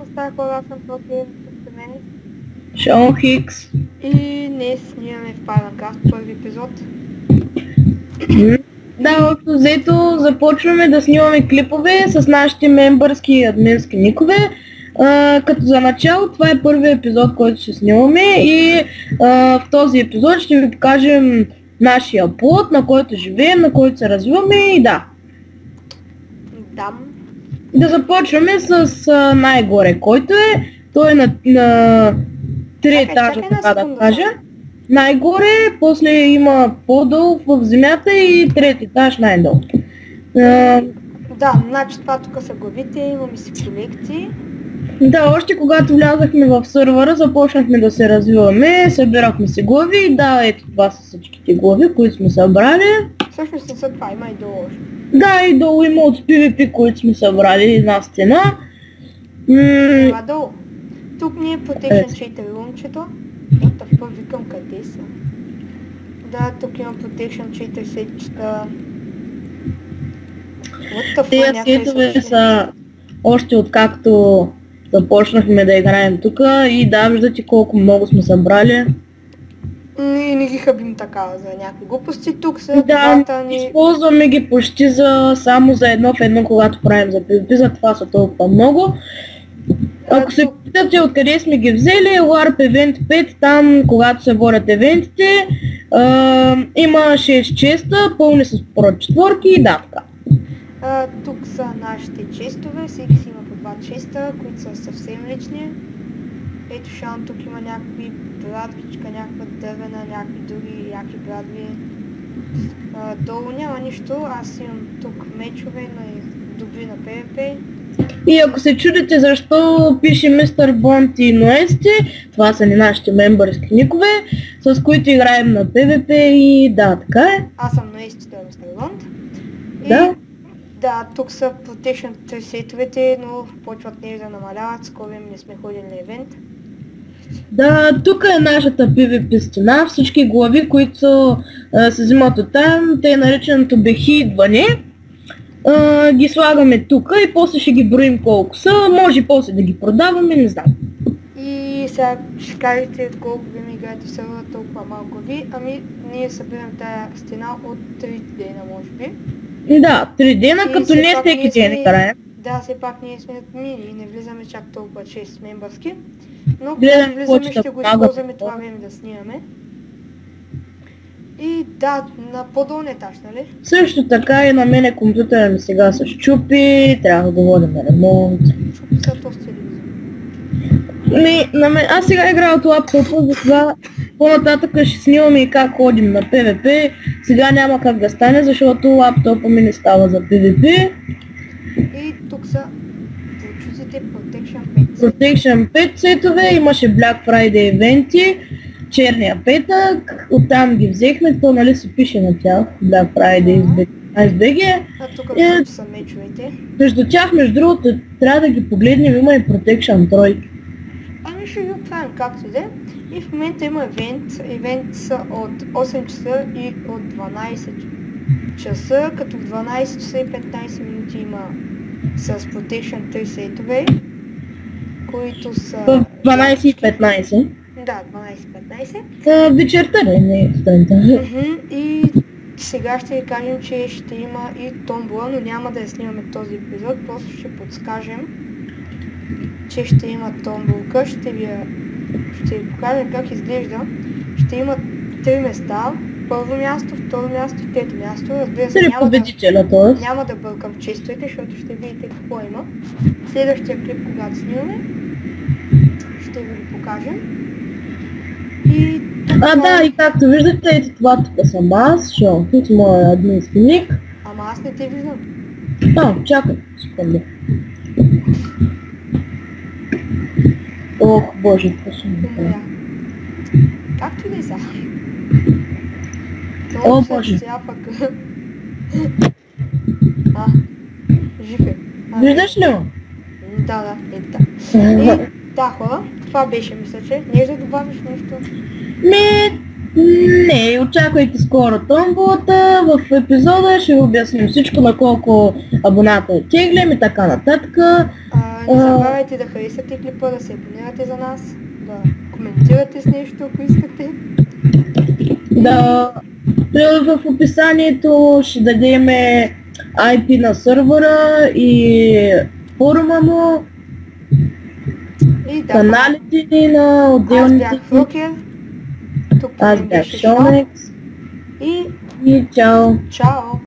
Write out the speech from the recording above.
Остава хора, аз съм София, с мен. Шон Хикс. И днес снимаме в Pylacast първи епизод. Да, общо взето започваме да снимаме клипове с нашите мембърски и админски никове. Като за начало това е първият епизод, който ще снимаме и в този епизод ще ви покажем нашия плод, на който живеем, на който се развиваме и да. Да започваме с най-горе, който е. Той е на 3 етажа, така да кажа. Най-горе, после има по-долу в земята и трети етаж най-долу. Да, значи това тук са главите, имаме си колекции. Да, още когато влязахме в сървъра, започнахме да се развиваме, събирахме си глави. Да, ето това са всичките глави, които сме събрали. Всъщност не са това, има и долу. Да, и долу има от PvP, които сме събрали една стена. Това долу. Тук ни е Protection Cheater румчето. Тъпър викам къде са. Да, тук има Protection Cheater сетчета. Тези сетове са още откакто започнахме да играем тук и да, виждате колко много сме събрали. Ние не ги хъбим така за някакви глупости. Тук са двата ни... използваме ги почти само за едно в едно, когато правим за PvP, за това са толкова много. Ако се питате откъде сме ги взели, LARP Event 5, там когато се водят евентите, има 6 честа, пълни с Pro 4 и да, така. Тук са нашите честове, всеки си има по 2 честа, които са съвсем лични. Ето Шан, тук има някакви брадвичка, някаква дървена, някакви други яки брадви. Долу няма нищо, аз имам тук мечове добри на PvP. И ако се чудите защо пише Мистер Бонд и Ноести, това са ни нашите мембърски никове, с които играем на PvP и да, така е. Аз съм Ноести, той е Мистер Бонд. Да. Да, тук са Protection 3 сетовете, но почват нещо да намаляват, скоро не сме ходили на евент. Да, тук е нашата PvP стена, всички глави, които се взимат от там, те е нареченото бехи идване. Ги слагаме тук и после ще ги броим колко са, може после да ги продаваме, не знам. И сега ще кажете колко време играете в сервера толкова малко ви, ами ние събираме тая стена от 3 дена може би. Да, 3 дена, като не всеки ден играем. Да, все пак ние сме мини и не влизаме чак толкова 6 мембърски, но когато влизаме ще го използваме това време да снимаме. И да, на по-долен етаж, нали? Също така и на мене компютъра ми сега се щупи, трябва да водим на ремонт. Щупи са този телевизор. Аз сега играя от лаптопа, затова по-нататък ще снимаме и как ходим на PvP. Сега няма как да стане, защото лаптопа ми не става за PvP. И тук са чуците Protection 5. Protection 5 сетове, имаше Black Friday евенти. Черния петък, оттам ги взехме, то нали се пише на тях, Black Friday SBG. Тук са мечовете. Между тях, между другото, трябва да ги погледнем, има и Protection 3. Ами ще ги оправим както де. И в момента има евент са от 8 часа и от 12 часа, като в 12 часа и 15 минути има с Protection 3 сетове, които са... В 12 и 15. Да, 12-15. Вечерта не е сутринта. И сега ще ви кажем, че ще има и томбола, но няма да я снимаме този епизод, просто ще подскажем, че ще има томболка, ще ви покажем как изглежда. Ще има 3 места, първо място, второ място и трето място. Разбира се, няма да бъркам честовете, защото ще видите какво има. Следващия клип, когато снимаме, ще ви го покажем. Да, и както виждате, ето това тук съм аз, Шон Хикс, моя админски ник. Ама аз не те виждам. Чакай, секунда. Ох, боже, какво ще ми прави? Както и да е сега. О, боже. Жив е. Виждаш ли го? Да, ето да. Да, хора, това беше, мисля, че. Не да добавиш нещо? Не, очаквайте скоро томболата, в епизода ще ви обясним всичко, на колко абоната теглим и така нататък. Не забравяйте да харесате клипа, да се абонирате за нас, да коментирате с нещо, ако искате. Да, в описанието ще дадем IP на сървъра и форума му, И да, каналите ни на аз отделните. бях Фрукер, тук Аз мен бях беше Шон Шонекс и и чао! чао!